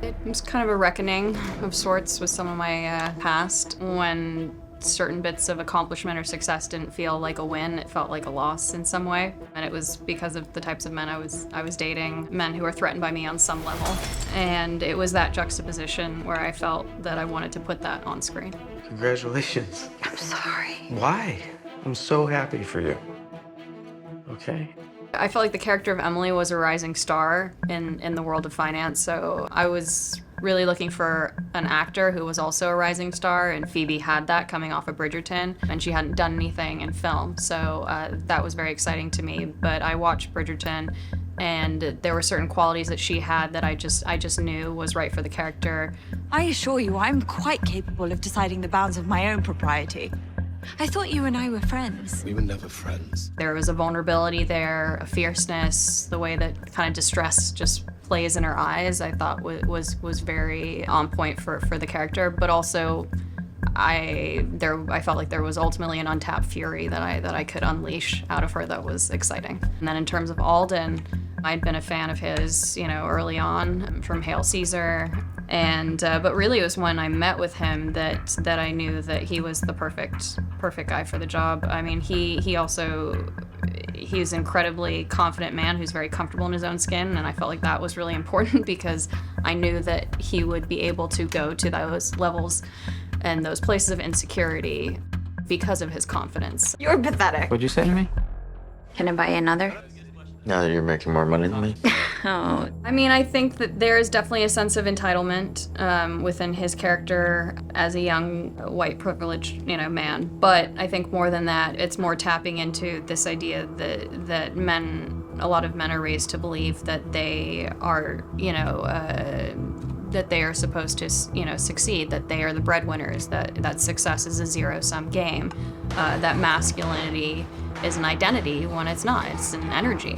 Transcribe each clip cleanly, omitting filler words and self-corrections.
It was kind of a reckoning of sorts with some of my past. When certain bits of accomplishment or success didn't feel like a win, it felt like a loss in some way. And it was because of the types of men I was dating, men who were threatened by me on some level. And it was that juxtaposition where I felt that I wanted to put that on screen. Congratulations. I'm sorry. Why? I'm so happy for you. Okay? I felt like the character of Emily was a rising star in the world of finance, so I was really looking for an actor who was also a rising star, and Phoebe had that coming off of Bridgerton, and she hadn't done anything in film, so that was very exciting to me. But I watched Bridgerton, and there were certain qualities that she had that I just knew was right for the character. I assure you, I'm quite capable of deciding the bounds of my own propriety. I thought you and I were friends. We were never friends. There was a vulnerability there, a fierceness, the way that kind of distress just plays in her eyes, I thought was very on point for the character, but also I felt like there was ultimately an untapped fury that I could unleash out of her that was exciting. And then in terms of Alden, I'd been a fan of his, early on from Hail Caesar. And but really it was when I met with him that I knew that he was the perfect guy for the job. I mean, he's an incredibly confident man who's very comfortable in his own skin, and I felt like that was really important because I knew that he would be able to go to those levels and those places of insecurity because of his confidence. You're pathetic. What'd you say to me? Can I buy you another? Now that you're making more money than me. Oh. I mean, I think that there is definitely a sense of entitlement within his character as a young, white, privileged, man. But I think more than that, it's more tapping into this idea that a lot of men are raised to believe that they are, that they are supposed to, succeed, that they are the breadwinners, that success is a zero-sum game, that masculinity is an identity when it's not, it's an energy.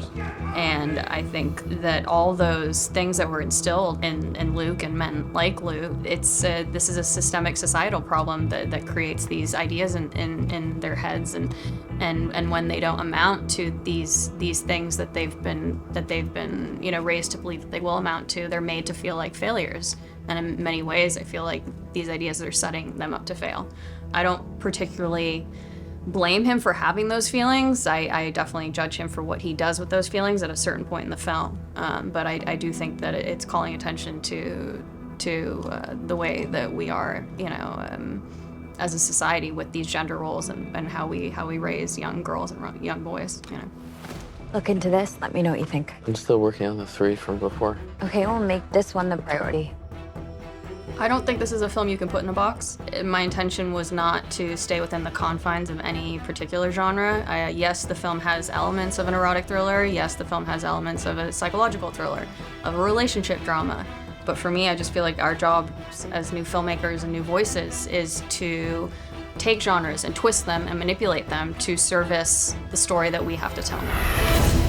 And I think that all those things that were instilled in Luke and men like Luke, this is a systemic societal problem that creates these ideas in their heads, and when they don't amount to these things that they've been raised to believe that they will amount to, they're made to feel like failures. And in many ways, I feel like these ideas are setting them up to fail. I don't particularly blame him for having those feelings. I definitely judge him for what he does with those feelings at a certain point in the film. But I do think that it's calling attention to the way that we are, as a society with these gender roles and how we raise young girls and young boys. Look into this. Let me know what you think. I'm still working on the 3 from before. Okay, we'll make this one the priority. I don't think this is a film you can put in a box. My intention was not to stay within the confines of any particular genre. Yes, the film has elements of an erotic thriller. Yes, the film has elements of a psychological thriller, of a relationship drama. But for me, I just feel like our job as new filmmakers and new voices is to take genres and twist them and manipulate them to service the story that we have to tell now.